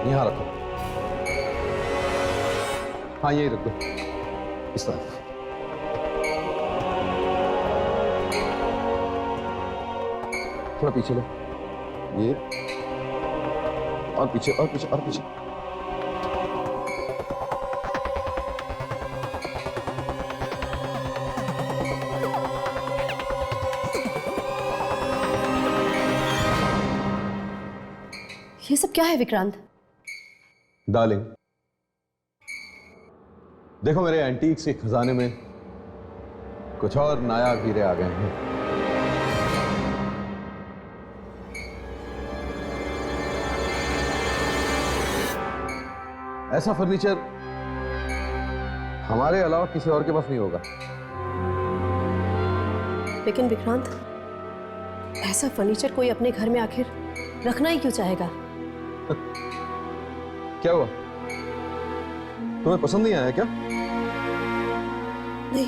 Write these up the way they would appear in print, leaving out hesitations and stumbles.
यहाँ रखो। हाँ यही रख दो, इस तरफ। थोड़ा पीछे लो, ये और पीछे और पीछे और पीछे। ये सब क्या है विक्रांत? डार्लिंग, देखो मेरे एंटीक्स के खजाने में कुछ और नायाब हीरे आ गए हैं। ऐसा फर्नीचर हमारे अलावा किसी और के पास नहीं होगा। लेकिन विक्रांत, ऐसा फर्नीचर कोई अपने घर में आखिर रखना ही क्यों चाहेगा? क्या हुआ, तुम्हें पसंद नहीं आया क्या? नहीं,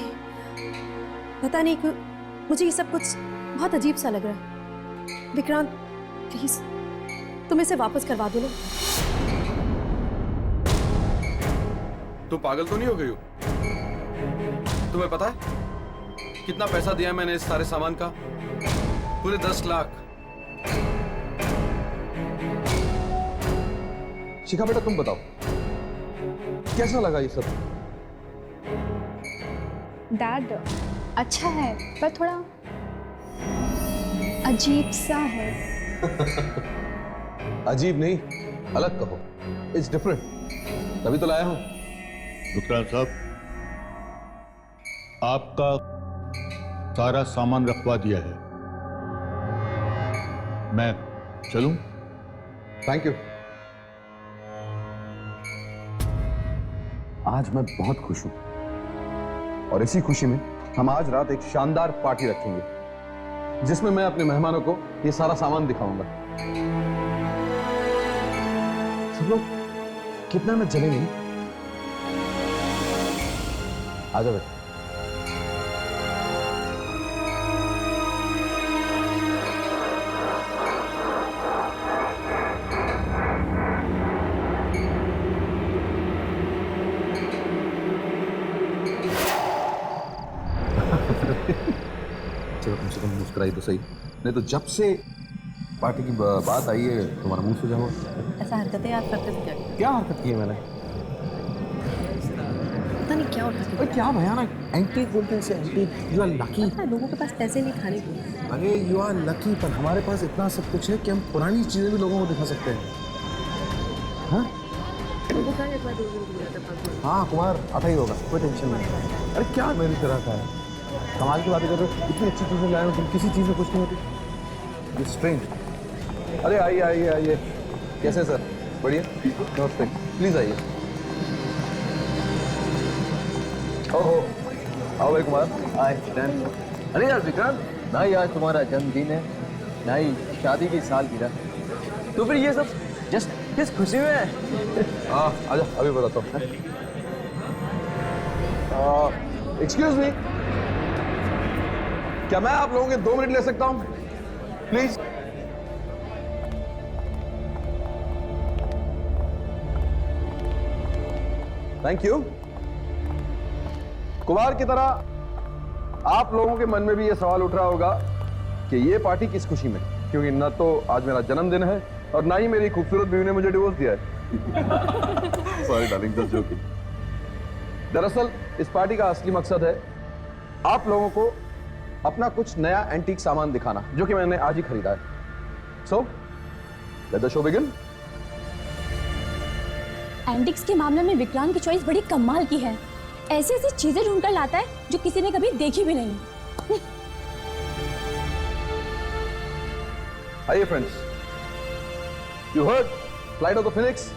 पता नहीं क्यों मुझे ये सब कुछ बहुत अजीब सा लग रहा है। विक्रांत प्लीज तुम इसे वापस करवा दो ना। तुम पागल तो नहीं हो गई हो? तुम्हें पता है कितना पैसा दिया मैंने इस सारे सामान का? पूरे 10 लाख। शिखा बेटा तुम बताओ, कैसा लगा ये सब? डैड अच्छा है पर थोड़ा अजीब सा है। अजीब नहीं, अलग कहो। इट्स डिफरेंट, तभी तो लाया हूं। विक्रांत साहब, आपका सारा सामान रखवा दिया है, मैं चलूं? Thank you. आज मैं बहुत खुश हूं और इसी खुशी में हम आज रात एक शानदार पार्टी रखेंगे जिसमें मैं अपने मेहमानों को ये सारा सामान दिखाऊंगा। सब लोग कितना में चलेंगे? आ जाओ बेटा। चलो कम से कम मुस्कुराई तो सही, नहीं तो जब से पार्टी की बात आई है तुम्हारा मुंह सूजा हुआ। ऐसा हरकतें आप करते थे क्या? क्या हरकत की है मैंने? पता नहीं क्या हरकत की। क्या भयानक एंटीक बोलते हैं इसे, एंटीक। You are lucky. लोगों के पास पैसे नहीं खाने को। अरे यू आर लकी, पर हमारे पास इतना सब कुछ है कि हम पुरानी चीजें भी लोगों को दिखा सकते हैं। हाँ हाँ कुमार आता ही होगा, कोई टेंशन नहीं। अरे क्या मेरी तरह का है, कमाल की बात कर रहे हो। इतनी अच्छी चीजें लाए हो तुम, किसी चीज में कुछ नहीं होती। स्ट्रेंज। अरे आइए आइए आइए। कैसे सर? बढ़िया, नमस्ते, प्लीज आइए। ओहो, आओ भाई कुमार। अरे यार विक्रांत, ना ही आज तुम्हारा जन्मदिन है ना ही शादी की सालगिरह, तो फिर ये सब जस्ट किस खुशी में है? आजा अभी बताता हूँ। एक्सक्यूज मी, क्या मैं आप लोगों के 2 मिनट ले सकता हूँ प्लीज? Thank you. कुमार की तरह आप लोगों के मन में भी यह सवाल उठ रहा होगा कि यह पार्टी किस खुशी में, क्योंकि न तो आज मेरा जन्मदिन है और ना ही मेरी खूबसूरत बीवी ने मुझे डिवोर्स दिया है। Sorry darling, just joking. दरअसल इस पार्टी का असली मकसद है आप लोगों को अपना कुछ नया एंटीक सामान दिखाना, जो कि मैंने आज ही खरीदा है। So let the show begin. Antics के मामले में विक्रांत की चॉइस बड़ी कमाल की है। ऐसी ऐसी चीजें ढूंढकर लाता है जो किसी ने कभी देखी भी नहीं। आइए friends, you heard flight of the Phoenix.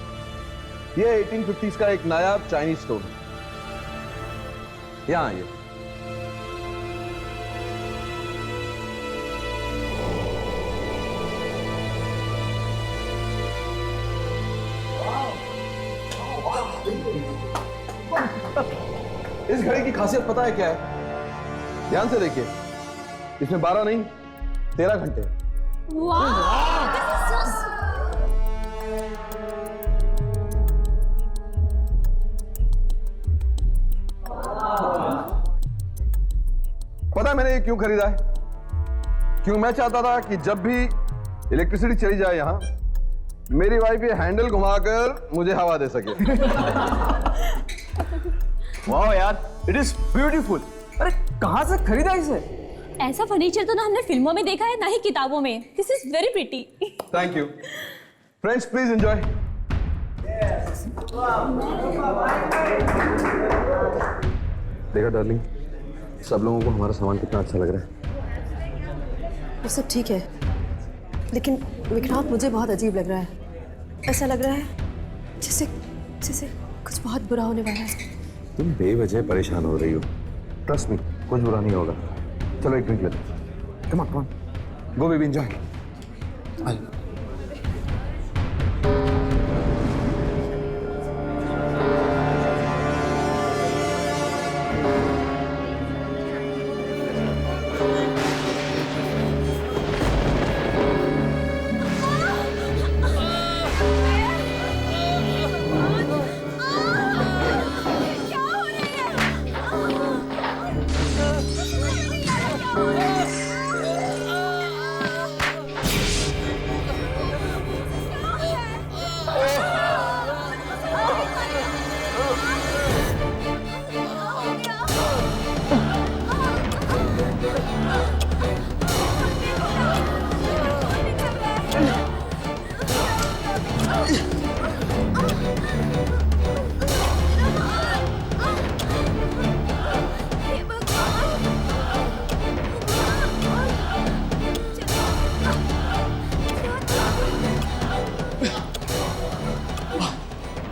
ये 1850s का एक नायाब चाइनीज स्टोर है। यहां आइए। इस घड़ी की खासियत पता है क्या है? ध्यान से देखिए, इसमें 12 नहीं 13 घंटे हैं। है मैंने ये क्यों खरीदा है? क्यों मैं चाहता था कि जब भी इलेक्ट्रिसिटी चली जाए यहां, मेरी वाइफ ये हैंडल घुमाकर मुझे हवा दे सके। वाह यार, इट इज ब्यूटीफुल। अरे कहाँ से खरीदा इसे? ऐसा फर्नीचर तो ना हमने फिल्मों में देखा है, ना ही किताबों में। This is very pretty. Thank you friends, please enjoy. देखा डार्लिंग, सब लोगों को हमारा सामान कितना अच्छा लग रहा है। वो सब ठीक है, लेकिन विक्रांत मुझे बहुत अजीब लग रहा है। ऐसा लग रहा है जैसे जैसे कुछ बहुत बुरा होने वाला है। तुम बेवजह परेशान हो रही हो। ट्रस्ट मी, कुछ बुरा नहीं होगा। चलो एक ड्रिंक लेते हैं। Come on go baby, enjoy.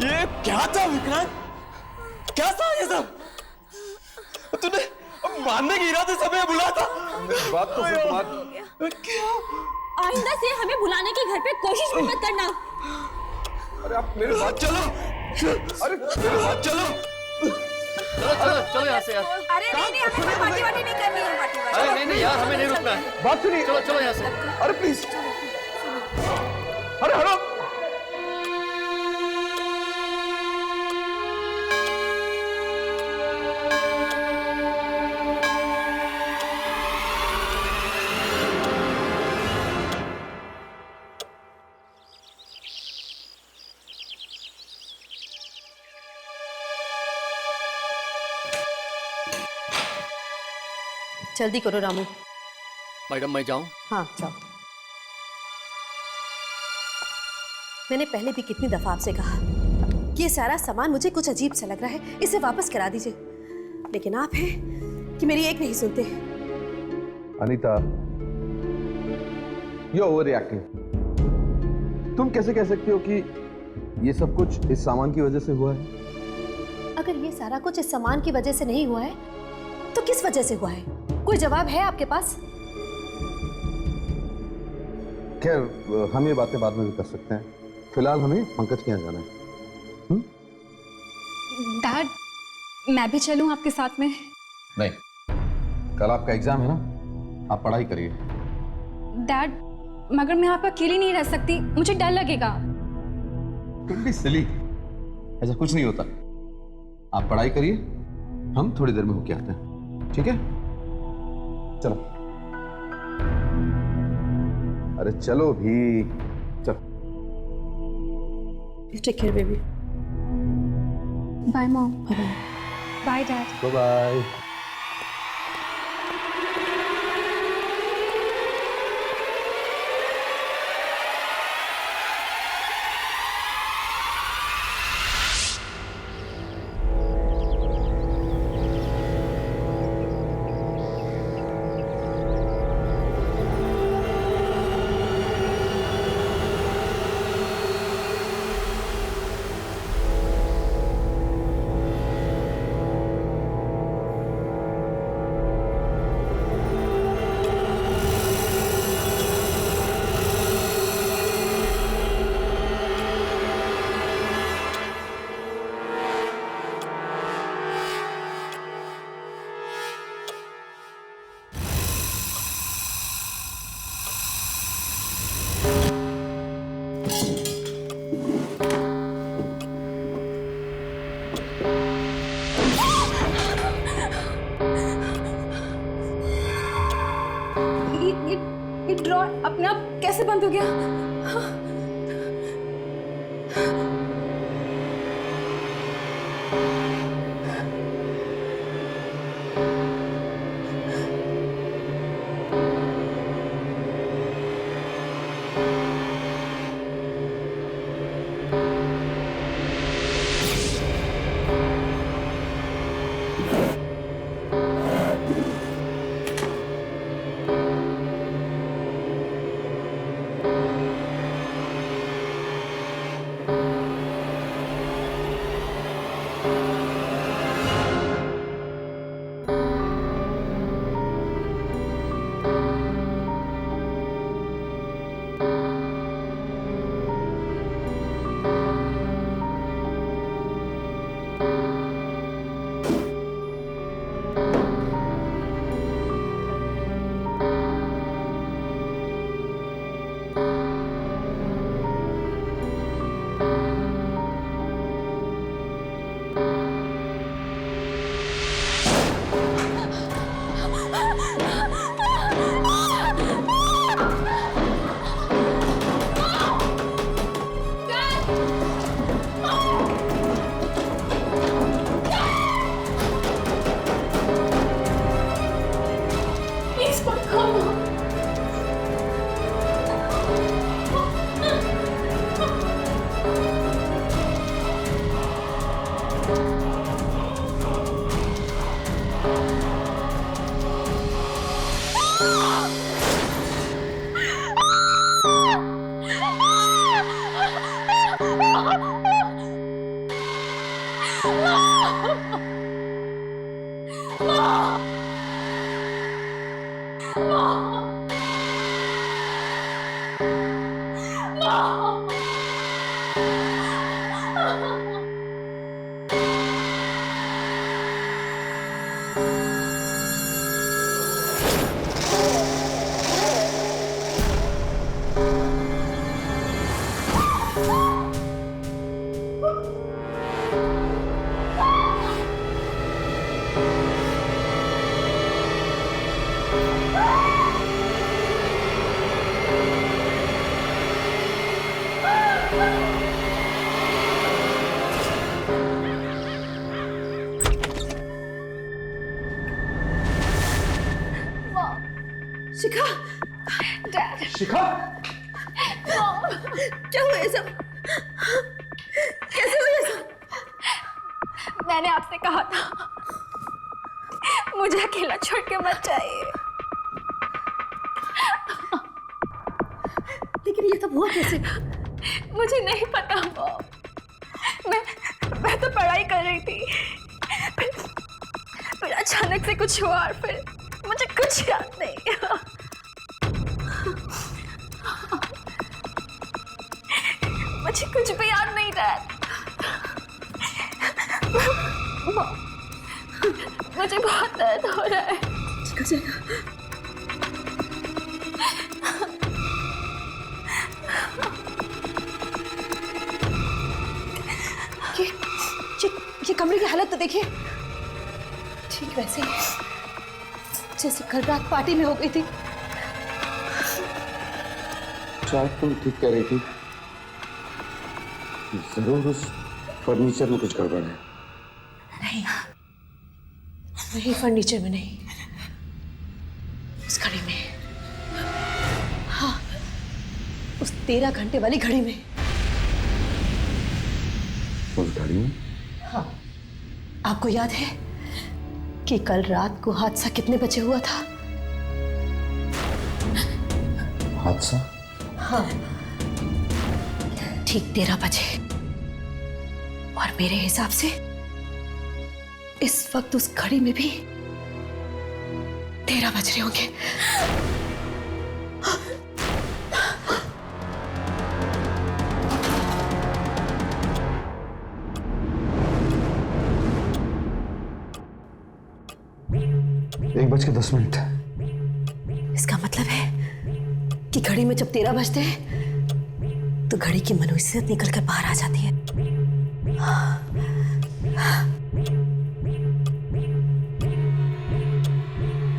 ये क्या था विक्रांत? क्या था ये सब? तूने मारने के इरादे से हमें बुलाया था? बात तो सुन बात। आइंदा से हमें बुलाने की घर पे कोशिश भी मत करना। अरे आप मेरे साथ चलो। अरे मेरे साथ चलो। चलो यहाँ से यार। अरे नहीं, हमें पार्टी वार्टी नहीं करनी है। अरे नहीं यार, हमें नहीं रुकना है। बात सुनिए। चलो यहाँ से। अरे प्लीज। अरे हलो। जल्दी करो रामू। मैडम मैं जाऊं? हाँ जाओ। मैंने पहले भी कितनी दफा आपसे कहा कि ये सारा सामान मुझे कुछ अजीब सा लग रहा है, इसे वापस करा दीजिए, लेकिन आप हैं कि मेरी एक नहीं सुनते। Anita, you over reacting. तुम कैसे कह सकती हो कि ये सब कुछ इस सामान की वजह से हुआ है? अगर ये सारा कुछ इस सामान की वजह से नहीं हुआ है तो किस वजह से हुआ है? कोई जवाब है आपके पास? खैर, हम ये बातें बाद में भी कर सकते हैं। फिलहाल हमें पंकज के यहाँ जाना है। डैड, मैं भी चलूं आपके साथ में? नहीं, कल आपका एग्जाम है ना, आप पढ़ाई करिए। डैड, मगर मैं आपका अकेली नहीं रह सकती, मुझे डर लगेगा। तुम भी सिली, ऐसा कुछ नहीं होता। आप पढ़ाई करिए, हम थोड़ी देर में होके आते हैं, ठीक है? चलो। अरे चलो भी, चलो। Take care baby. Bye mom. Bye dad. Bye bye. Drawer अपने आप कैसे बंद हो गया? शिखा, शिखा, क्या हुआ ये सब? कैसे हुआ ये सब? मैंने आपसे कहा था मुझे अकेला छोड़ के मत जाइए। लेकिन ये सब हुआ कैसे? मुझे नहीं पता मॉम। मैं तो पढ़ाई कर रही थी, फिर अचानक से कुछ हुआ और फिर मुझे कुछ याद नहीं। मुझे कुछ भी याद नहीं रहा। मॉम, मुझे बहुत दर्द हो रहा है। ठीक हो जाएगा। ये कमरे की हालत तो देखिए, ठीक वैसे ही जैसे कल रात पार्टी में हो गई थी। शायद तुम ठीक कह रही थी, जरूर उस फर्नीचर में कुछ गड़बड़ है। नहीं, फर्नीचर में नहीं, उस घड़ी में। हाँ, उस 13 घंटे वाली घड़ी में। उस घड़ी में? हाँ, आपको याद है कि कल रात को हादसा कितने बजे हुआ था? हादसा? हाँ, ठीक 13 बजे। और मेरे हिसाब से इस वक्त उस घड़ी में भी 13 बज रहे होंगे। एक 1:10। इसका मतलब है कि घड़ी में जब 13 बजते हैं तो घड़ी की मनुष्यत निकल कर बाहर आ जाती है।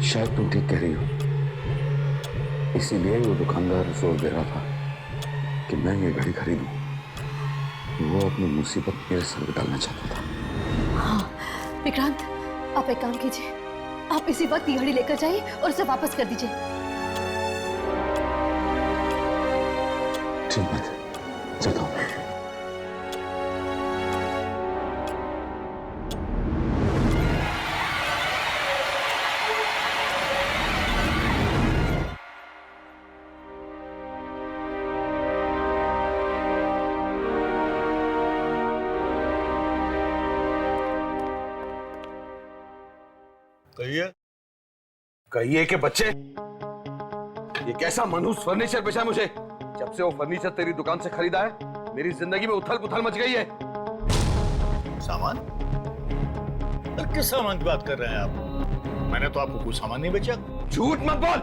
शायद तुम ठीक कह रही हो। इसीलिए वो दुकानदार जोर दे रहा था कि मैं ये घड़ी खरीदूं। वो अपनी मुसीबत मेरे सर पे डालना चाहता था। हाँ विक्रांत, आप एक काम कीजिए, आप इसी वक्त ये घड़ी लेकर जाइए और उसे वापस कर दीजिए। ठीक बात है, जाता हूँ। कहिए। कहिए कि बच्चे, ये कैसा मनहूस फर्नीचर बेचा है मुझे। जब से वो फर्नीचर तेरी दुकान से खरीदा है, मेरी जिंदगी में उथल पुथल मच गई है। सामान? अरे किस सामान की बात कर रहे हैं आप? मैंने तो आपको कोई सामान नहीं बेचा। झूठ मत बोल।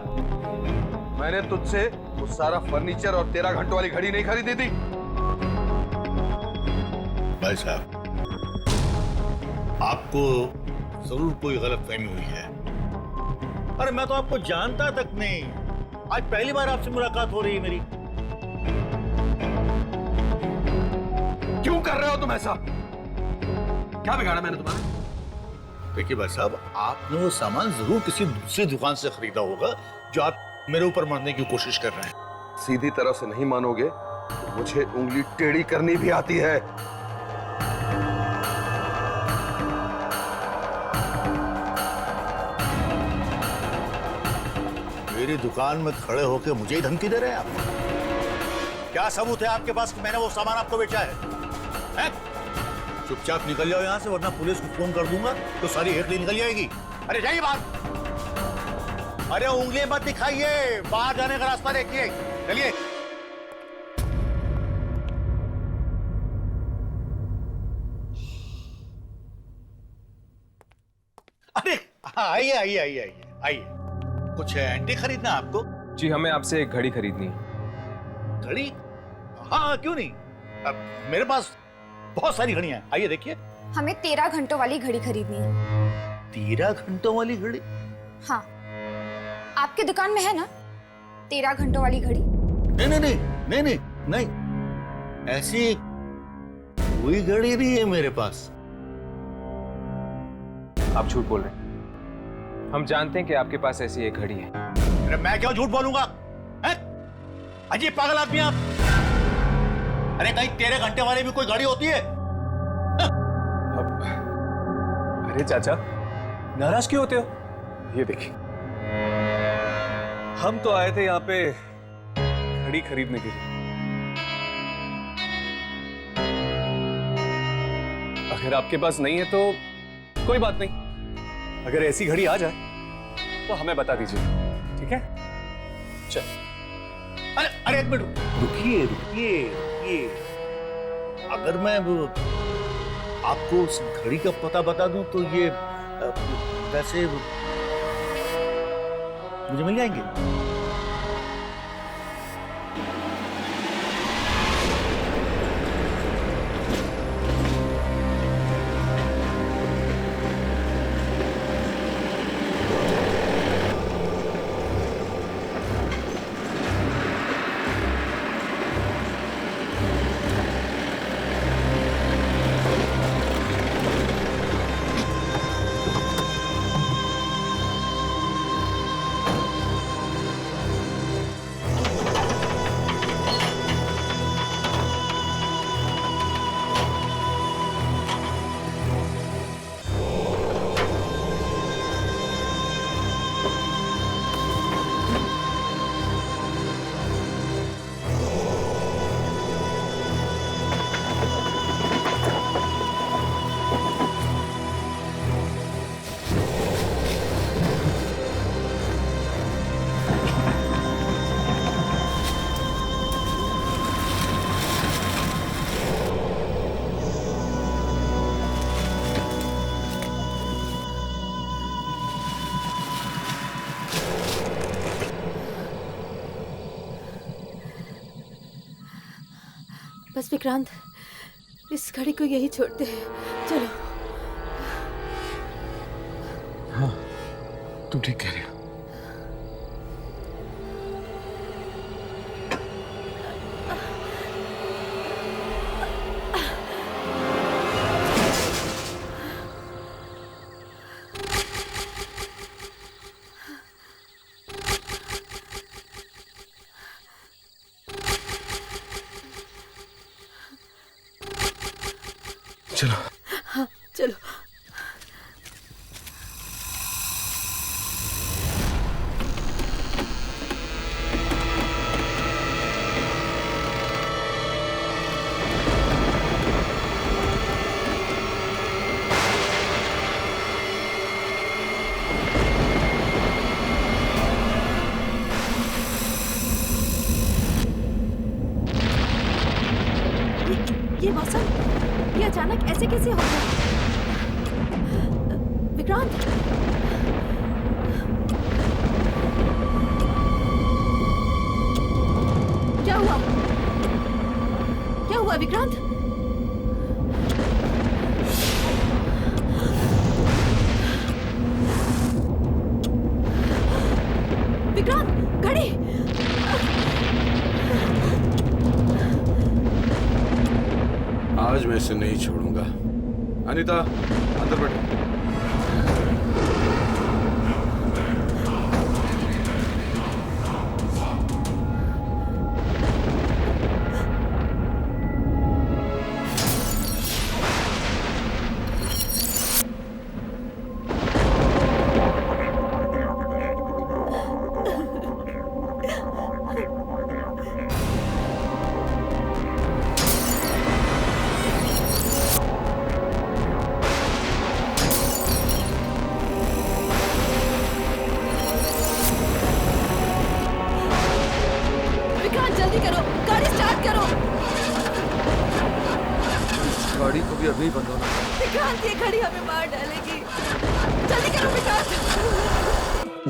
मैंने तुझसे वो सारा फर्नीचर और 13 घंटों वाली घड़ी नहीं खरीदी थी। भाई साहब, आपको जरूर कोई गलतफहमी हुई है। अरे मैं तो आपको जानता तक नहीं, आज पहली बार आपसे मुलाकात हो रही है मेरी। क्यों कर रहे हो तुम ऐसा? क्या बिगाड़ा मैंने तुम्हारा? देखिए भाई साहब, आपने वो सामान जरूर किसी दूसरी दुकान से खरीदा होगा जो आप मेरे ऊपर मारने की कोशिश कर रहे हैं। सीधी तरह से नहीं मानोगे तो मुझे उंगली टेढ़ी करनी भी आती है। मेरी दुकान में खड़े होकर मुझे ही धमकी दे रहे हैं आप? क्या सबूत है आपके पास कि मैंने वो सामान आपको बेचा है? चुपचाप निकल जाओ यहाँ से, वरना पुलिस को फोन कर दूंगा तो सारी हेकड़ी निकल जाएगी। अरे जाइए बाहर। अरे उंगली मत दिखाइए, बाहर जाने का रास्ता देखिए, चलिए। अरे आइए आइए आइए आइए आइए। कुछ एंटी खरीदना आपको? जी, हमें आपसे एक घड़ी खरीदनी है। घड़ी? हाँ क्यों नहीं, अब मेरे पास बहुत सारी घड़ियां हैं, आइए देखिए। हमें 13 घंटों वाली घड़ी खरीदनी है। 13 घंटों वाली घड़ी? हाँ, आपकी दुकान में है ना 13 घंटों वाली घड़ी? नहीं नहीं नहीं नहीं नहीं नहीं, ऐसी कोई घड़ी नहीं है मेरे पास। आप झूठ बोल रहे हैं। हम जानते हैं कि आपके पास ऐसी एक घड़ी है। अरे मैं क्यों झूठ बोलूंगा? अजीब पागल आदमी आप। अरे कहीं 13 घंटे वाली भी कोई घड़ी होती है? अरे चाचा, नाराज क्यों होते हो? ये देखिए, हम तो आए थे यहाँ पे घड़ी खरीदने के लिए। अगर आपके पास नहीं है तो कोई बात नहीं। अगर ऐसी घड़ी आ जाए तो हमें बता दीजिए, ठीक है? चल। अरे अरे एक मिनट रुकिए रुकिए रुकिए। अगर मैं आपको उस घड़ी का पता बता दूं तो ये पैसे मुझे मिल जाएंगे? बस विक्रांत, इस घड़ी को यही छोड़ते हैं। चलो। हाँ, तुम ठीक कह रहे हो। चलो। हाँ चलो। ये मौसम, ये अचानक ऐसे कैसे हो गया? विक्रांत, क्या हुआ? क्या हुआ विक्रांत? विक्रांत, घड़ी! आज मैं इसे नहीं छोड़ूंगा। अनीता, अंदर बैठो। जल्दी करो, गाड़ी स्टार्ट करो। गाड़ी को भी अभी बंद होना। विक्रांत, ये घड़ी हमें मार डालेगी। जल्दी करो विक्रांत।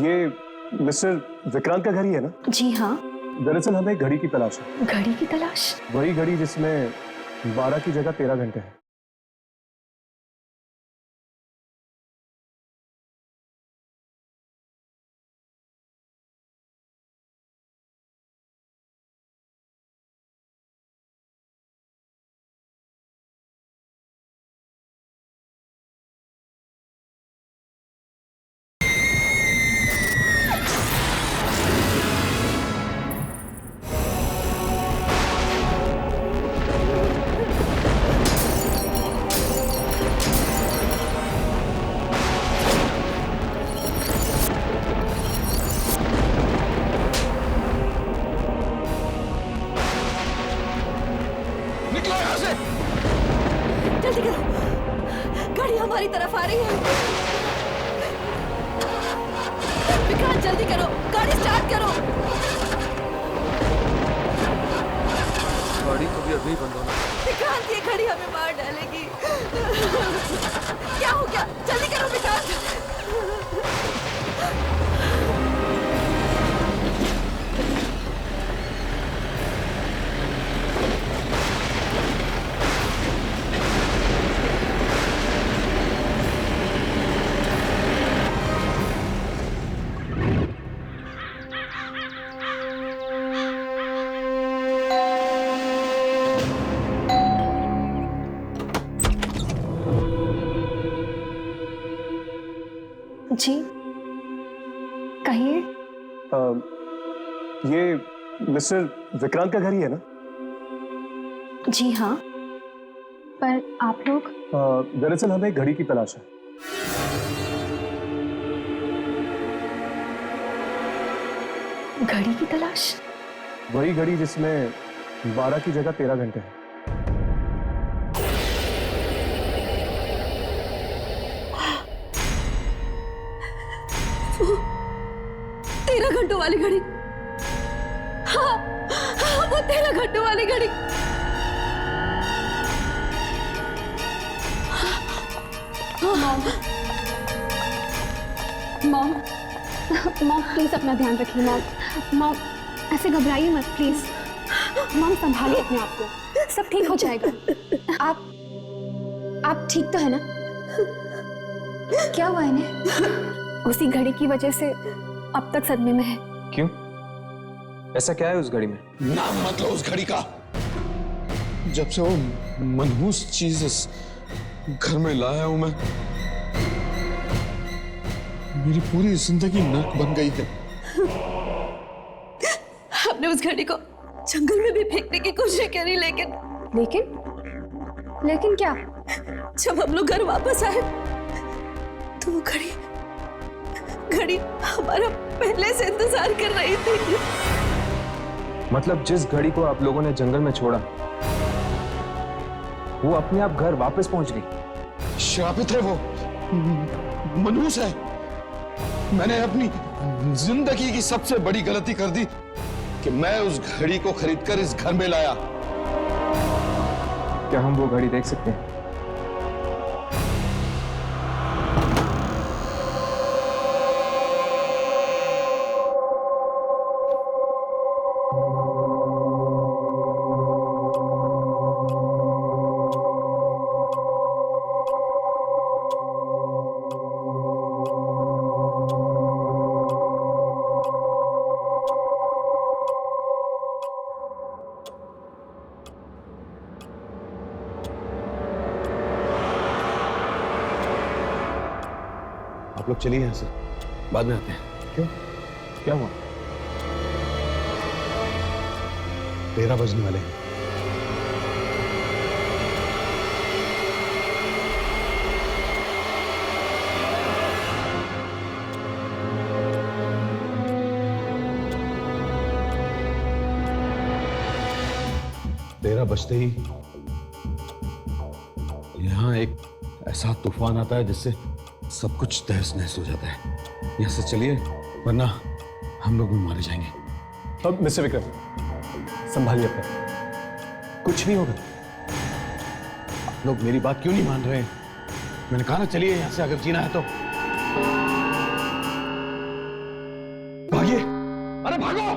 ये मिस्टर विक्रांत का घर ही है ना? जी हाँ। दरअसल हमें घड़ी की तलाश है। घड़ी की तलाश? वही घड़ी जिसमें 12 की जगह 13 घंटे हैं। निकलो यहाँ से। जल्दी करो, गाड़ी हमारी तरफ आ रही है। विक्रांत, जल्दी करो, गाड़ी स्टार्ट करो। गाड़ी को भी अभी बंद होना। विक्रांत, ये घड़ी हमें मार डालेगी। क्या हो गया? जल्दी करो विक्रांत। जी कहिए। ये मिस्टर विक्रांत का घर ही है ना? जी हाँ, पर आप लोग? दरअसल हमें घड़ी की तलाश है। घड़ी की तलाश? वही घड़ी जिसमें 12 की जगह 13 घंटे हैं। 13 घंटों वाली घड़ी। हाँ, हाँ, वो 13 घंटों वाली घड़ी। मॉम, मॉम प्लीज अपना ध्यान रखिए। मॉम ऐसे घबराइए मत प्लीज। मॉम संभालिए अपने आप को, सब ठीक हो जाएगा। आप ठीक तो है ना? क्या हुआ इन्हें? उसी घड़ी की वजह से अब तक सदमे में है। क्यों? ऐसा क्या है उस घड़ी में? नाम मत लो उस घड़ी का। जब से वो मनहूस चीज इस घर में लाया हूं मैं, मेरी पूरी जिंदगी नर्क बन गई है। हमने उस घड़ी को जंगल में भी फेंकने की कोशिश करी, लेकिन लेकिन क्या? जब हम लोग घर वापस आए तो वो घड़ी घड़ी हमारा पहले से इंतजार कर रही थी। मतलब जिस घड़ी को आप लोगों ने जंगल में छोड़ा वो अपने आप घर वापस पहुंच गई। श्रापित है वो, मनहूस है। मैंने अपनी जिंदगी की सबसे बड़ी गलती कर दी कि मैं उस घड़ी को खरीदकर इस घर में लाया। क्या हम वो घड़ी देख सकते हैं? आप लोग चलिए यहाँ से, बाद में आते हैं। क्यों? क्या हुआ? 13 बजने वाले हैं। तेरह बजते ही यहाँ एक ऐसा तूफान आता है जिससे सब कुछ तहस नहस हो जाता है। यहाँ से चलिए वरना हम लोग भी मारे जाएंगे। अब मिस्टर विक्रम संभालिए अपना, कुछ नहीं होगा। आप लोग मेरी बात क्यों नहीं मान रहे? मैंने कहा ना चलिए यहाँ से, अगर जीना है तो। भागिए, अरे भागो!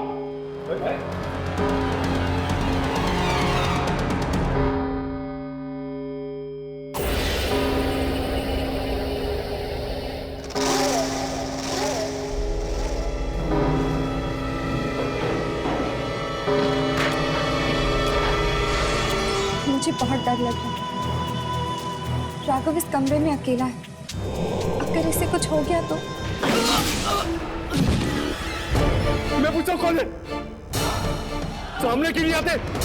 मुझे बहुत डर लग रहा है। राघव इस कमरे में अकेला है। अगर इसे कुछ हो गया तो? मैं पूछता हूँ कौन है? सामने क्यों नहीं आते?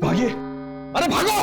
भागिए, अरे भागो!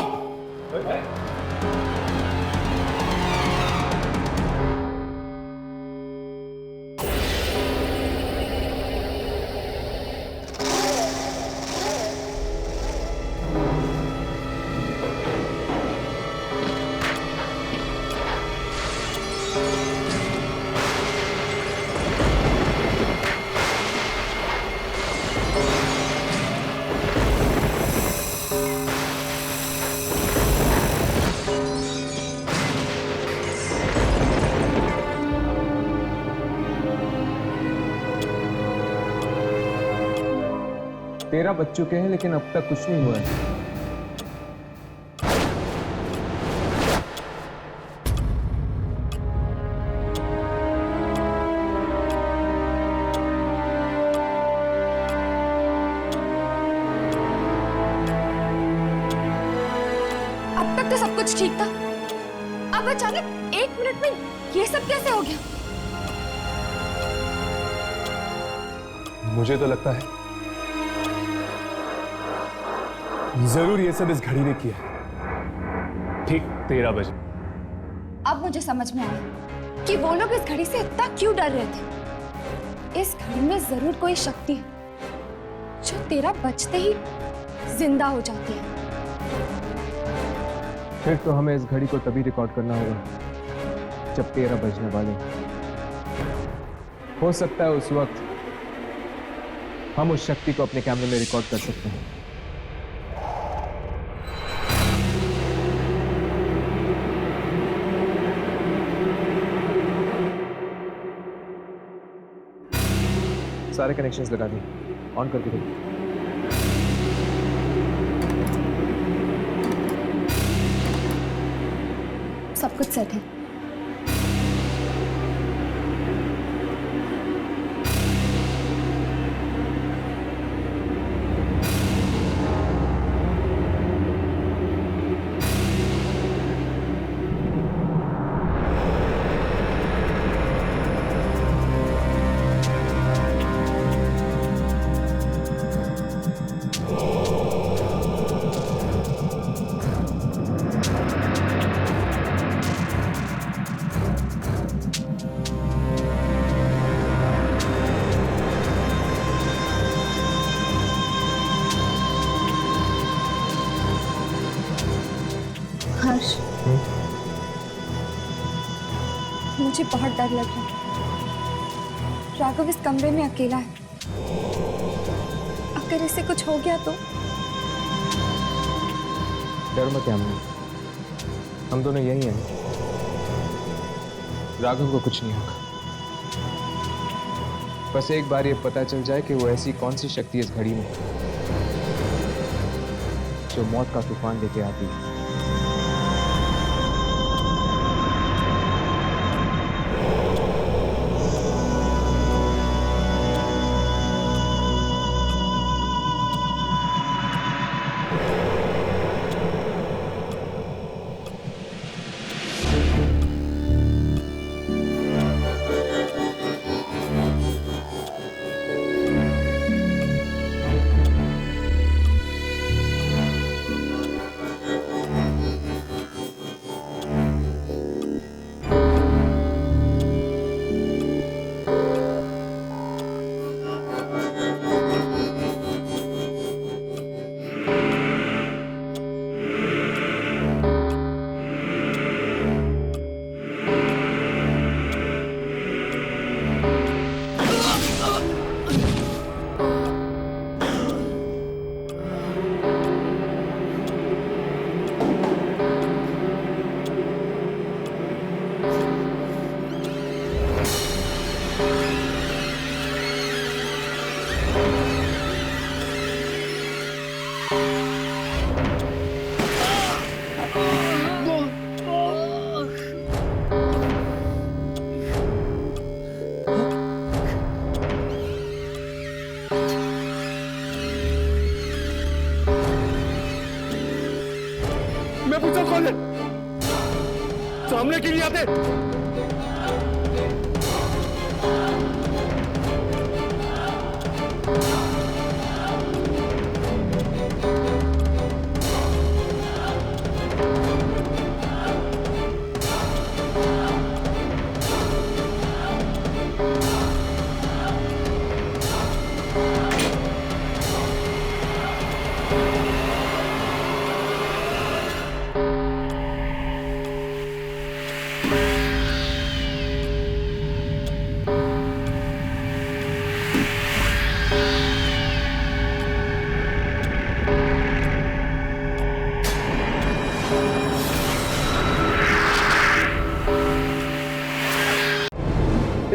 तेरह बज चुके हैं लेकिन अब तक कुछ नहीं हुआ है। अब तक तो सब कुछ ठीक था, अब अचानक 1 मिनट में ये सब कैसे हो गया? मुझे तो लगता है जरूर ये सब इस घड़ी ने किया है। ठीक 13 बजे। अब मुझे समझ में आया कि वो लोग इस घड़ी से इतना क्यों डर रहे थे। इस घड़ी में जरूर कोई शक्ति है जो 13 बजते ही जिंदा हो जाती है। फिर तो हमें इस घड़ी को तभी रिकॉर्ड करना होगा जब 13 बजने वाले हो सकता है उस वक्त हम उस शक्ति को अपने कैमरे में रिकॉर्ड कर सकते हैं। सारे कनेक्शंस लगा दिए, ऑन करके देखो। सब कुछ सेट है। हर्ष, मुझे बहुत डर लग रहा है। राघव इस कमरे में अकेला है। अगर इसे कुछ हो गया तो? डर मत यामिनी, हम दोनों यही हैं। राघव को कुछ नहीं होगा। बस एक बार ये पता चल जाए कि वो ऐसी कौन सी शक्ति इस घड़ी में जो मौत का तूफान लेके आती है। मैं पूछा कौन है? सामने क्यों नहीं आते?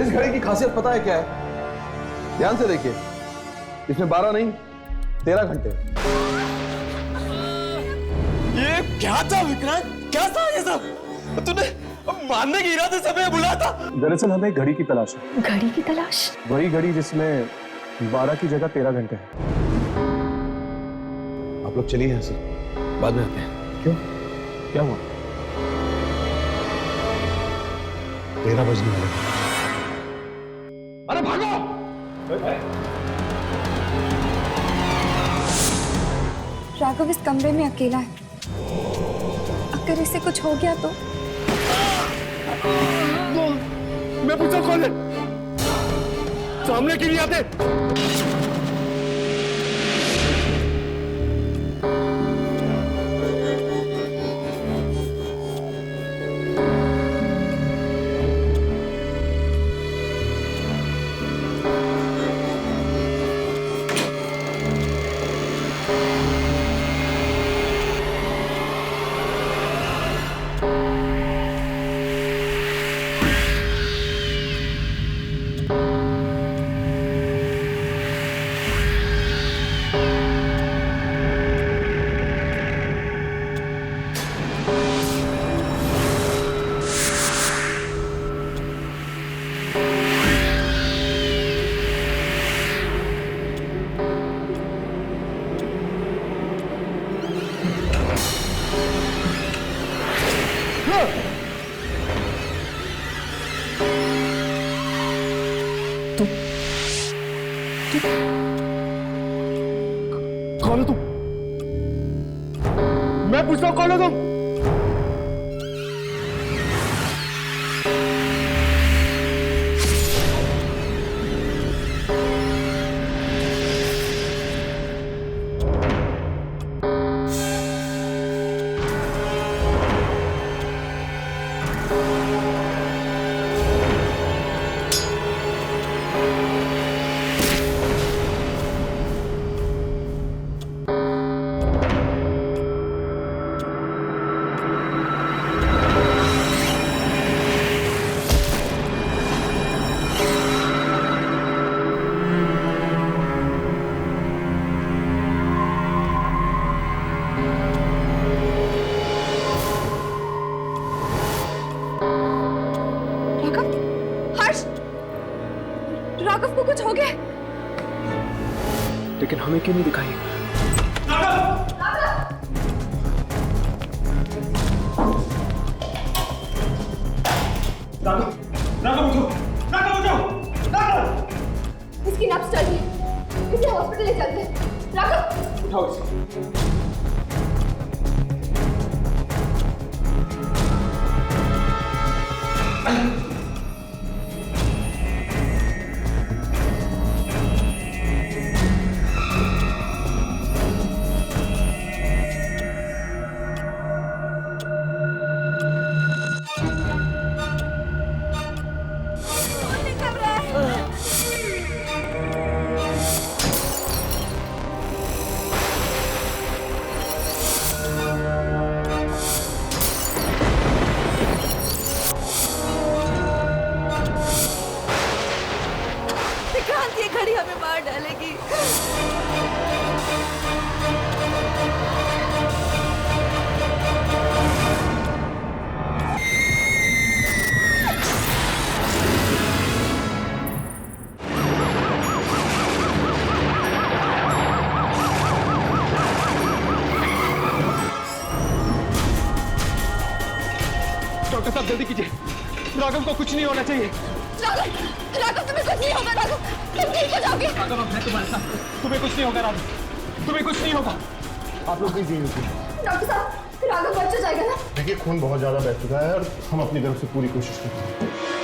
इस घड़ी की खासियत पता है क्या है? ध्यान से देखिए, इसमें 12 नहीं 13 घंटे। ये क्या था विक्रांत? क्या था ये सब? तूने मारने के इरादे से हमें बुलाया था? दरअसल हमें एक घड़ी की तलाश है। घड़ी की तलाश? वही घड़ी जिसमें 12 की जगह 13 घंटे हैं। आप लोग चलिए यहाँ से, बाद में आते हैं। क्यों? क्या हुआ? 13 बजने वाले हैं। अरे भागो! राघव इस कमरे में अकेला है। अगर इसे कुछ हो गया तो? मैं पूछा कौन है? सामने क्यों नहीं आते? कौन हो तुम? मैं पूछता हूं कौन हो तुम? राघव को कुछ हो गया? लेकिन हमें क्यों नहीं दिखाई? इसकी नब्ज चल रही है, इसे हॉस्पिटल ले चलते हैं। राघव उठाओ इसे। ये घड़ी हमें मार डालेगी। डॉक्टर साहब जल्दी कीजिए, राघव को कुछ नहीं होना चाहिए। राघव तुम्हें कुछ नहीं होगा। राघव तुम ठीक हो जाओगे। राघव मैं तुम्हारे साथ, तुम्हें कुछ नहीं होगा राघव, तुम्हें कुछ नहीं होगा। आप लोग प्लीज यहीं रुकिए। डॉक्टर साहब राघव बच जाएगा ना? देखिए खून बहुत ज्यादा बह चुका है और हम अपनी तरफ से पूरी कोशिश करते हैं।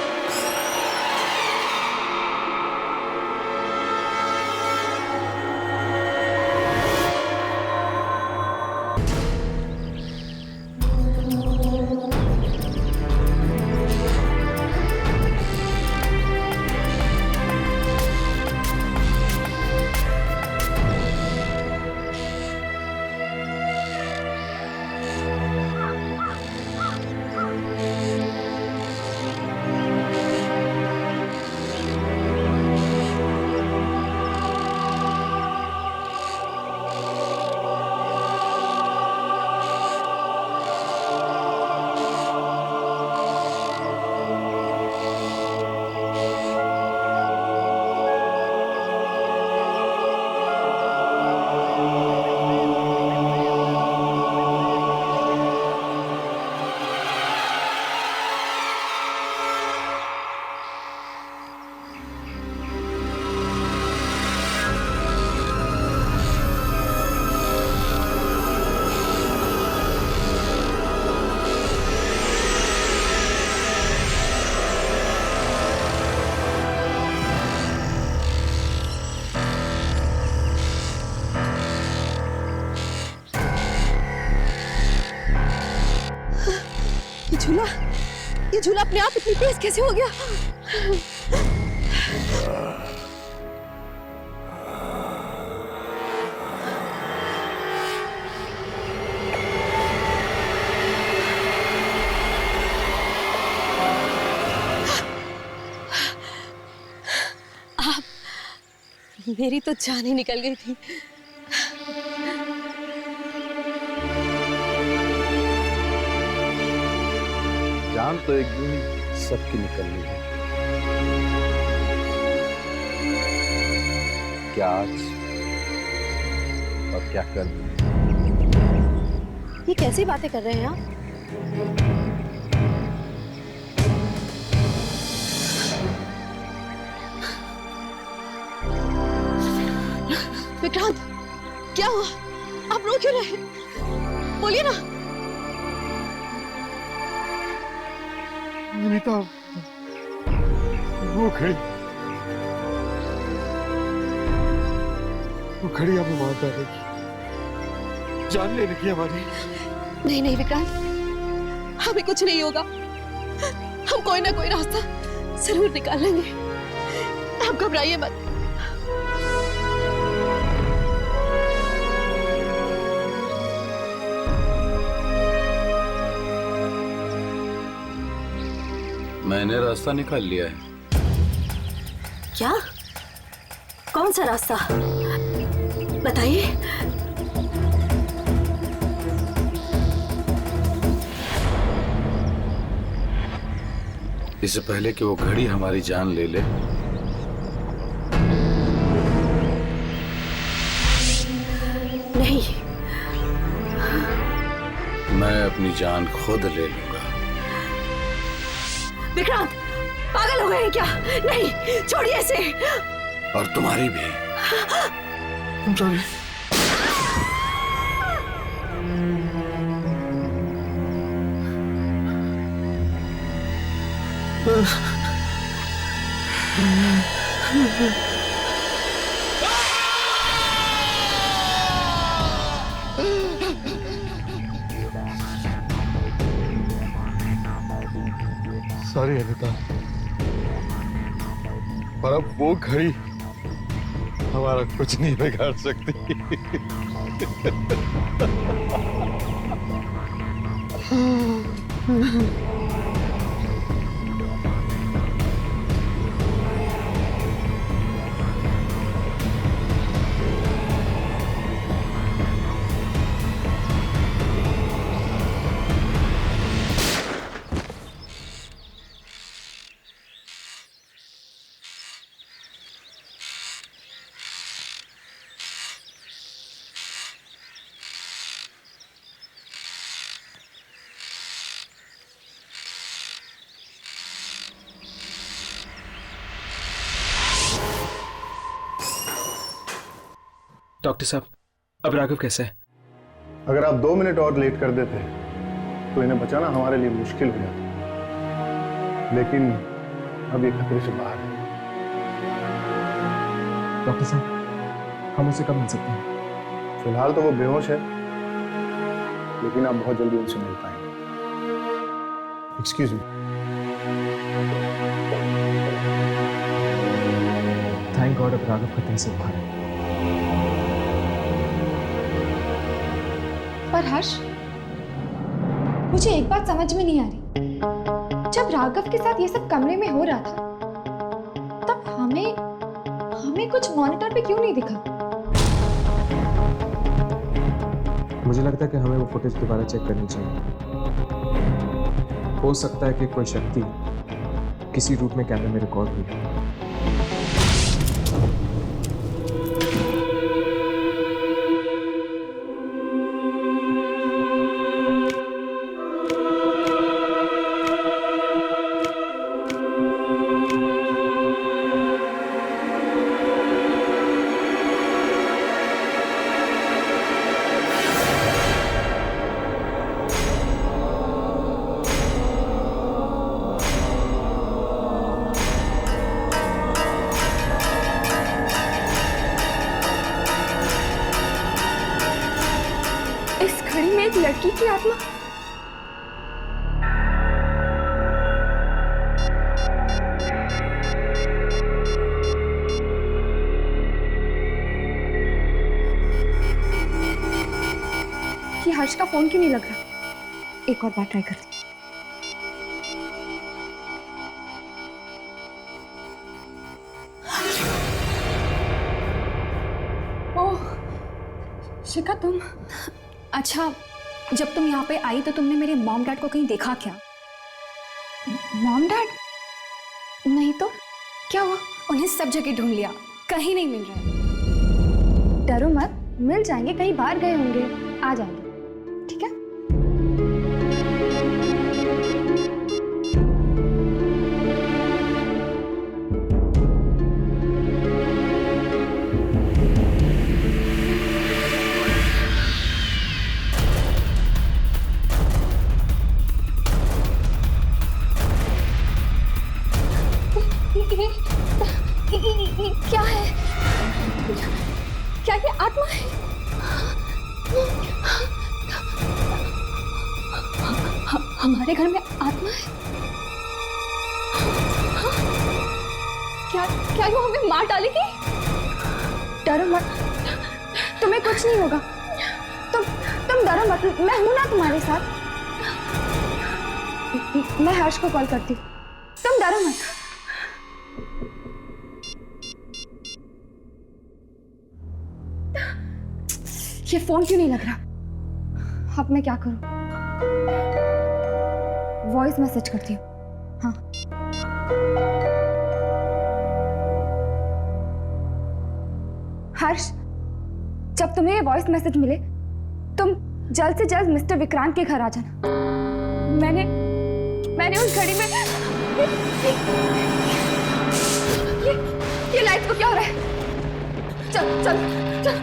ये झूला अपने आप इतनी तेज कैसे हो गया? आप, मेरी तो जान ही निकल गई थी। जान तो एक दिन सबकी निकलनी है। क्या आज और क्या कल। ये कैसी बातें कर रहे हैं आप? विक्रांत, क्या हुआ? आप रो क्यों रहे? बोलिए ना। अनीता, वो खड़ी हमें मार डालेगी, जान लेने की हमारी। नहीं नहीं विक्रांत, हमें कुछ नहीं होगा। हम कोई ना कोई रास्ता जरूर निकालेंगे। आप घबराइए मत। मैंने रास्ता निकाल लिया है। क्या? कौन सा रास्ता? बताइए। इससे पहले कि वो घड़ी हमारी जान ले ले, नहीं, मैं अपनी जान खुद ले लूंगा। विक्रांत, पागल हो गए हैं क्या? नहीं, छोड़िए इसे। और तुम्हारी भी। सॉरी। सॉरी अनीता, पर अब वो घड़ी हमारा कुछ नहीं बिगाड़ सकती। डॉक्टर साहब, अब राघव कैसे है? अगर आप 2 मिनट और लेट कर देते तो इन्हें बचाना हमारे लिए मुश्किल हो जाता, लेकिन अब ये खतरे से बाहर है। डॉक्टर साहब, हम उसे कब मिल सकते हैं? फिलहाल तो वो बेहोश है, लेकिन आप बहुत जल्दी उनसे मिल पाएंगे। Excuse me. थैंक गॉड, अब राघव खतरे से बाहर है। पर हर्ष, मुझे एक बात समझ में नहीं आ रही। जब राघव के साथ ये सब कमरे में हो रहा था, तब हमें कुछ मॉनिटर पे क्यों नहीं दिखा? मुझे लगता है कि हमें वो फुटेज दोबारा चेक करनी चाहिए। हो सकता है कि कोई शक्ति किसी रूप में कैमरे में रिकॉर्ड हुई है। एक लड़की की आत्मा। ये हर्ष का फोन क्यों नहीं लग रहा? एक और बार ट्राई करती। ओह शिखा, तुम? अच्छा, जब तुम यहाँ पे आई तो तुमने मेरे मॉम डैड को कहीं देखा क्या? Mom dad? नहीं तो क्या हुआ? उन्हें सब जगह ढूंढ लिया, कहीं नहीं मिल रहे। डरो मत, मिल जाएंगे, कहीं बाहर गए होंगे, आ जाएंगे, ठीक है? हमारे घर में आत्मा है? हाँ? क्या क्या वो हमें मार डालेगी? डरो मत, तुम्हें कुछ नहीं होगा। तुम डरो मत, मैं हूं ना तुम्हारे साथ। मैं हर्ष को कॉल करती हूँ, तुम डरो मत। ये फोन क्यों नहीं लग रहा? अब मैं क्या करूं? वॉइस मैसेज करती हूँ। हाँ, हर्ष, जब तुम्हें ये वॉइस मैसेज मिले तुम जल्द से जल्द मिस्टर विक्रांत के घर आ जाना। मैंने उस घड़ी में ये लाइट को क्या हो रहा है? चल चल चल।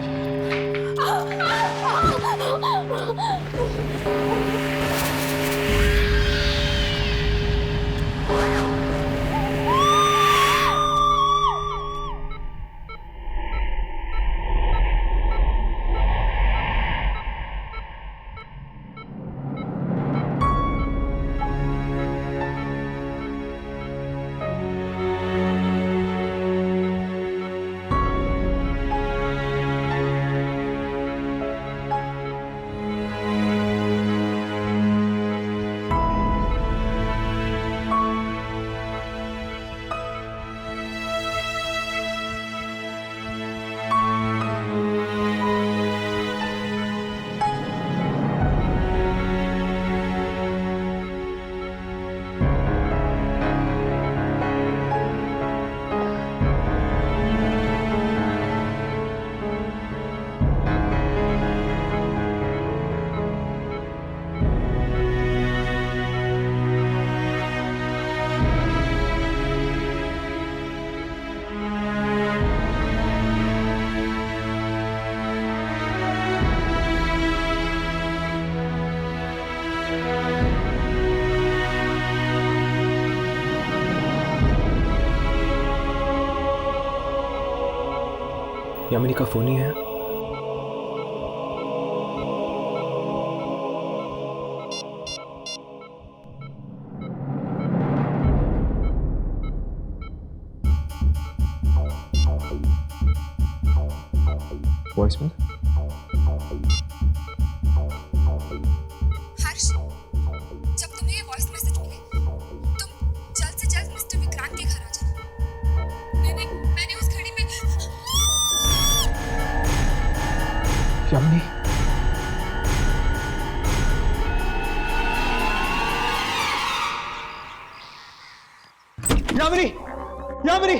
यामिनी का फोन ही है। वॉइस में हर्ष, जब तुम्हें ये वॉइस मैसेज मिले तुम जल्द से जल्द मिस्टर विक्रांत के घर आ जाना। मैंने उस घड़ी में यामिनी, यामिनी, यामिनी,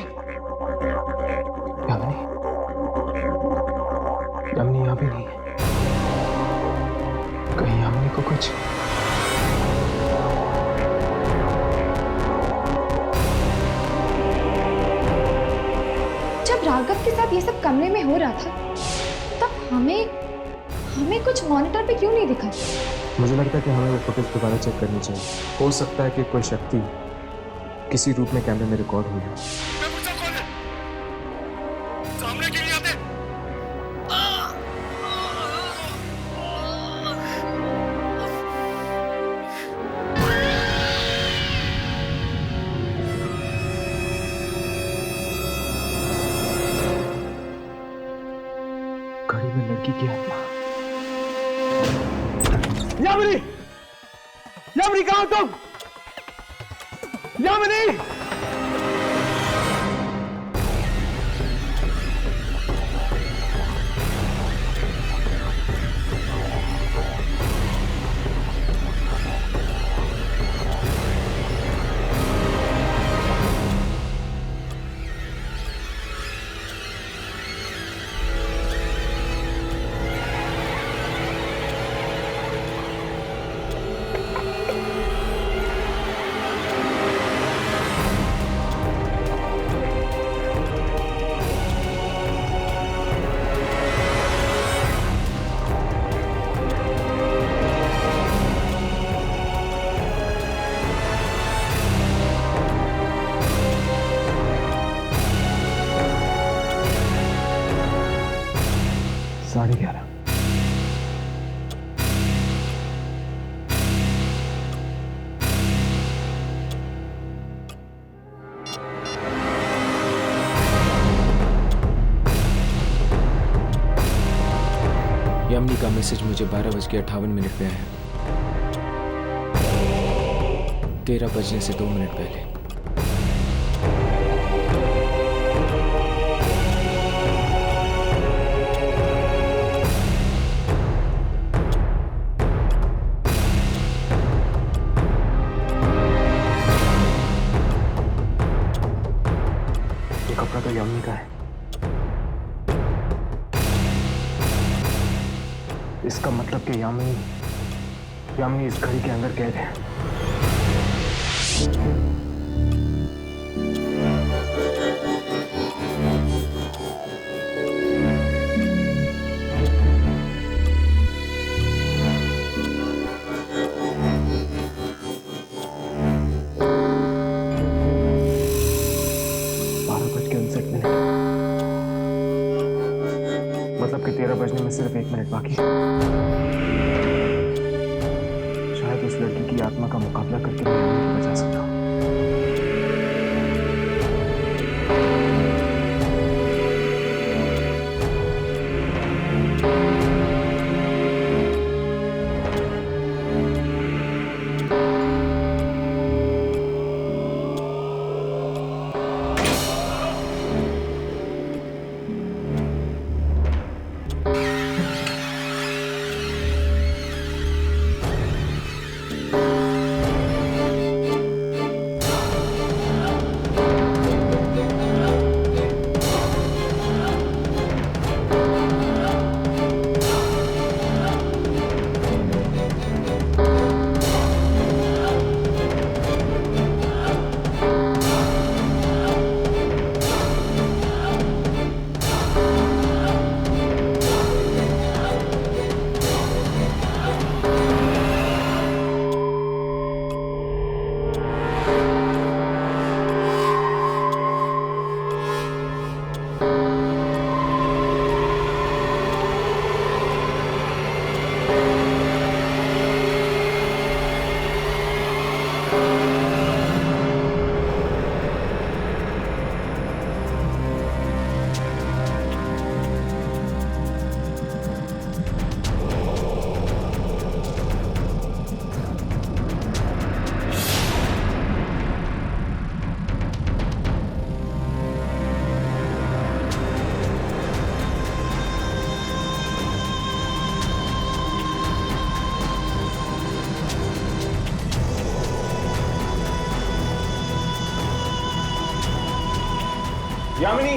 यामिनी, यामिनी यहाँ भी नहीं है। कहीं यामिनी को कुछ जब राघव के साथ ये सब कमरे में हो रहा था तब हमें कुछ मॉनिटर पे क्यों नहीं दिखा? मुझे लगता है कि हमें वो फुटेज दोबारा चेक करनी चाहिए। हो सकता है कि कोई शक्ति किसी रूप में कैमरे में रिकॉर्ड हुई है। सामने क्यों नहीं आते? घड़ी में लड़की की आत्मा। यामिनी, यामिनी कहाँ हो तुम? यामिनी, यामिनी का मैसेज मुझे 12:58 पे आया। 13 बजने से 2 मिनट पहले। ये कपड़ा तो यामिनी का है। इसका मतलब कि यामिनी इस घड़ी के अंदर कैद है। मतलब कि 13 बजने में सिर्फ 1 मिनट बाकी है। शायद उस लड़की की आत्मा का मुकाबला करके मैं यामिनी को बचा सकता हूँ। यामिनी,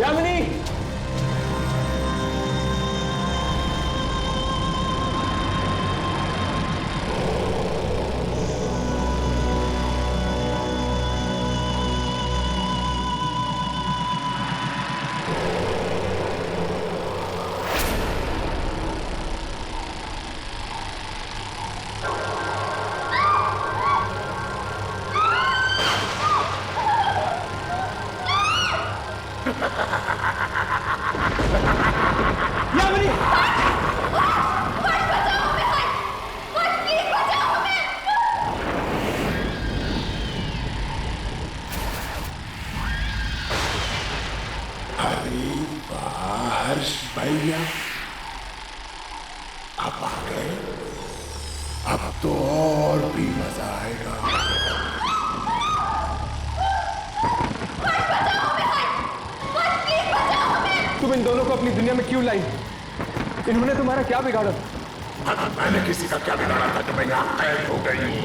यामिनी, भैया अब आ गए। अब तो और भी मजा आएगा। तुम इन दोनों को अपनी दुनिया में क्यों लाई? इन्होंने तुम्हारा क्या बिगाड़ा? मैंने किसी का क्या बिगाड़ा था कि मैं यहाँ कैद हो गई हूँ?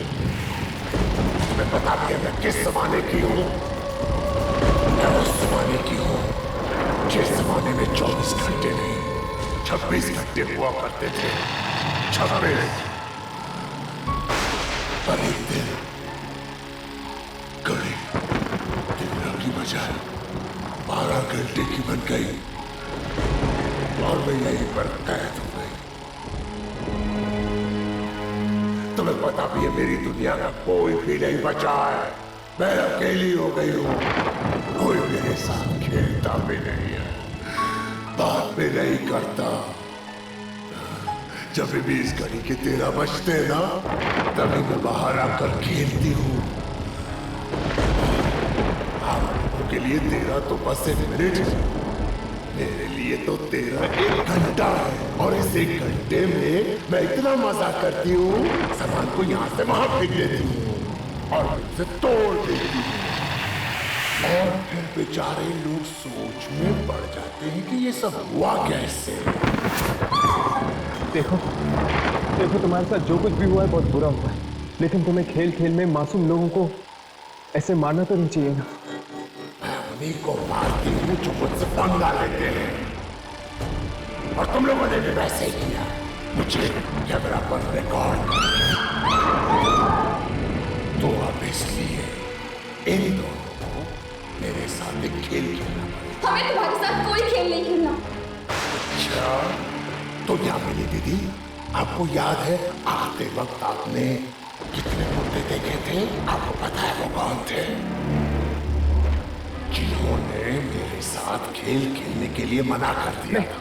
मैं बता दिया मैं किस जमाने की हूँ। मैं उस जमाने की हूँ जिस जमाने में 24 घंटे नहीं 26 घंटे हुआ करते थे। 26 पर एक दिन घड़ी दिन की बजाय 12 घंटे की बन गई और मैं यहीं पर कैद हो गई। तुम्हें पता भी है मेरी दुनिया का कोई भी नहीं बचा है। मैं अकेली हो गई हूँ, कोई मेरे साथ खेलता भी नहीं है, बात भी नहीं करता। जब भी इस घड़ी के 13 बजते हैं ना, तभी मैं बाहर आकर खेलती हूँ। आप लोगों के लिए 13 तो बस 1 मिनट है, मेरे लिए तो 13 1 घंटा है। और इस 1 घंटे में मैं इतना मजा करती हूँ, सामान को यहाँ से वहां फेंक देती हूँ और उसे तोड़ देती हूँ। और फिर बेचारे लोग सोच में पड़ जाते हैं कि ये सब हुआ कैसे। देखो देखो, तुम्हारे साथ जो कुछ भी हुआ है बहुत बुरा हुआ है, लेकिन तुम्हें खेल खेल में मासूम लोगों को ऐसे मारना तो नहीं चाहिए ना। मैं उन्हीं को मारती हूँ जो मुझसे पंगा लेते हैं, और तुम लोगों ने भी वैसे ही किया। मुझे कैमरा पर रिकॉर्ड। तो अब इसलिए इन दोनों को मेरे साथ एक खेल खेलना पड़ेगा। हमें तुम्हारे साथ कोई खेल नहीं खेलना। अच्छा, तो क्या मिली दीदी, आपको याद है आते वक्त आपने कितने मुद्दे देखे थे? आपको पता है वो कौन थे? जिन्होंने मेरे साथ खेल खेलने के लिए मना कर दिया था।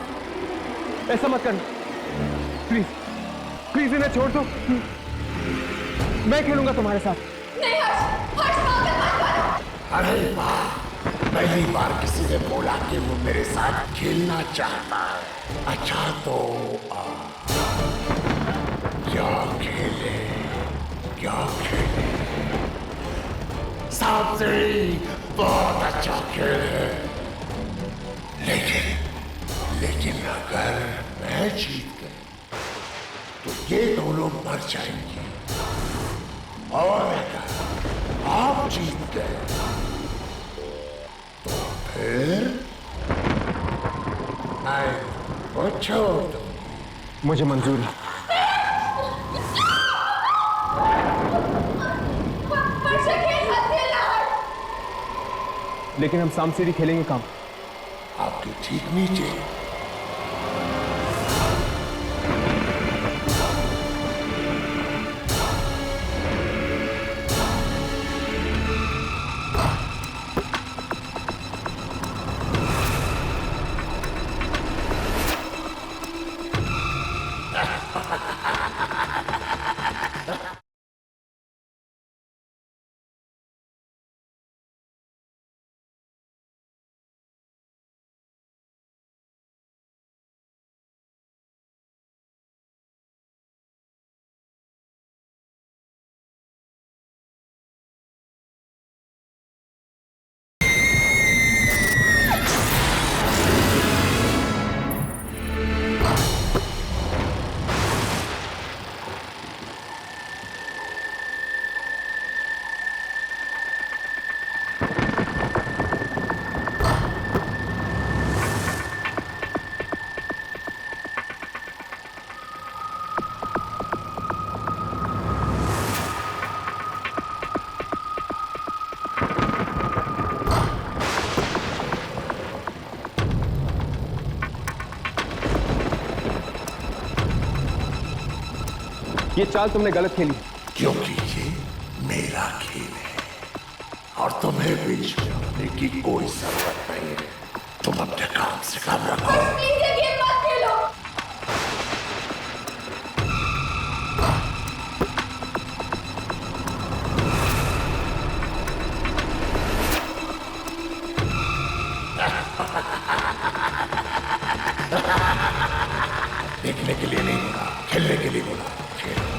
ऐसा मत करना, प्लीज प्लीज इन्हें छोड़ दो, मैं खेलूंगा तुम्हारे साथ। नहीं हर्ष, हर्ष पागल मत बनो। अरे वाह, पहली बार किसी ने बोला कि वो मेरे साथ खेलना चाहता है। अच्छा तो क्या खेले, क्या खेले? सांप सीढ़ी बहुत अच्छा खेल है, लेकिन अगर मैं जीत गई तो ये दोनों मर जाएंगे, और अगर आप जीत गए तो फिर मैं को छोड़ दूं। मुझे मंजूर है। लेकिन हम सांप सीढ़ी खेलेंगे काम आपके ठीक नीचे। ये चाल तुमने गलत खेली, क्योंकि ये मेरा खेल है और तुम्हें बीच में आने की कोई जरूरत नहीं है। तुम अपने काम से काम रखो। प्लीज ये गेम मत खेलो। देखने के लिए नहीं बोला, खेलने के लिए बोला। खेलो।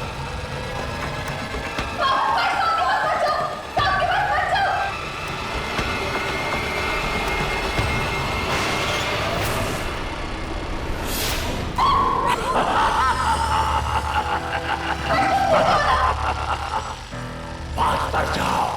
पास पर जाओ।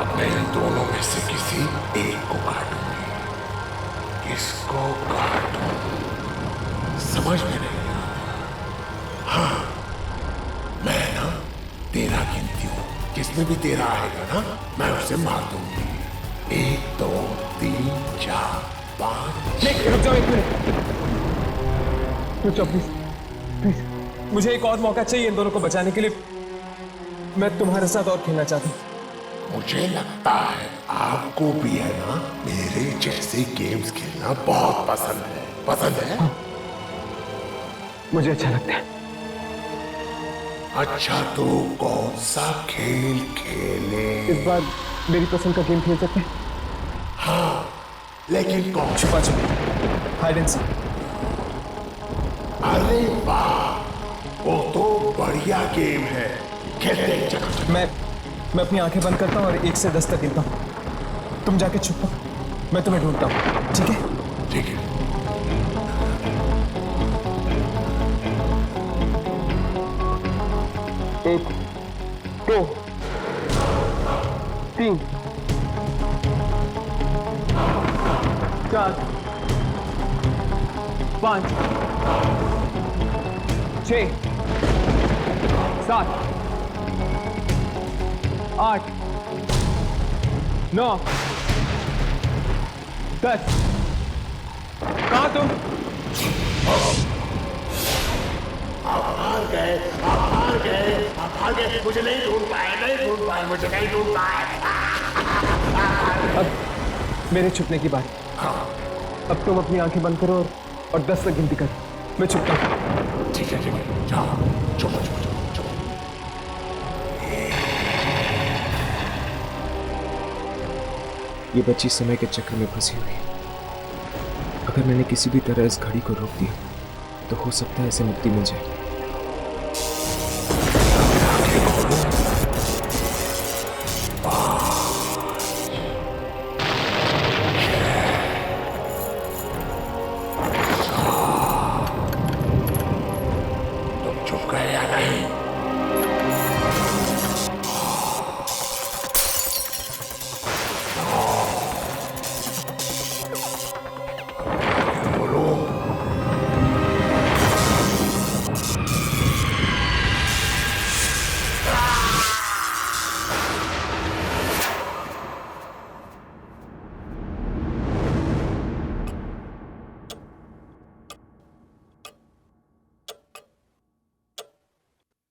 अब मैं इन दोनों में से किसी एक को काटूंगी। किसको काटूं समझ में नहीं। हाँ, मैं ना 13 गिनती हूँ। जिसमें भी तेरा आएगा ना, मैं उसे मार दूंगी। 1 2 3 4 5। नहीं, रुक जाओ 1 मिनट, रुक जाओ प्लीज प्लीज। मुझे एक और मौका चाहिए इन दोनों को बचाने के लिए। मैं तुम्हारे साथ और खेलना चाहता हूँ। मुझे लगता है आपको भी है ना मेरे जैसे गेम्स खेलना बहुत पसंद है। पसंद है? हाँ, मुझे अच्छा लगता है। अच्छा, तो कौन सा खेल खेले? इस बार मेरी पसंद का गेम खेल सकते हैं? हाँ, लेकिन कौन? छुपा छुपी, हाइड एंड सीक। अरे वाह, वो तो बढ़िया गेम है, खेलते हैं। चलो। मैं अपनी आंखें बंद करता हूँ और 1 से 10 तक गिनता हूँ। तुम जाके छुपो, मैं तुम्हें ढूंढता हूँ, ठीक है? ठीक है। 1 2 3 4 5 6 7 8 9 10। कहाँ तुम? आप हार गए, मुझे नहीं ढूंढ पाए, मुझे नहीं ढूंढ पाए। अब मेरे छुपने की बारी। अब तुम अपनी आंखें बंद करो और 10 तक गिनती करो। मैं छुपता हूँ। ठीक है, जाओ, छुपो। ये बच्ची समय के चक्र में फंसी हुई है। अगर मैंने किसी भी तरह इस घड़ी को रोक दिया तो हो सकता है इसे मुक्ति मिल जाए। तुम चुप गए या नहीं?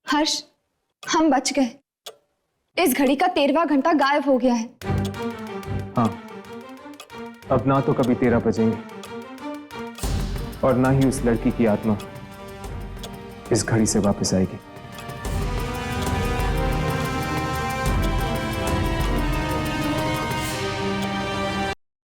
हर्ष, हम बच गए। इस घड़ी का 13वां घंटा गायब हो गया है। हाँ, अब ना तो कभी 13 बजेंगे और ना ही उस लड़की की आत्मा इस घड़ी से वापस आएगी।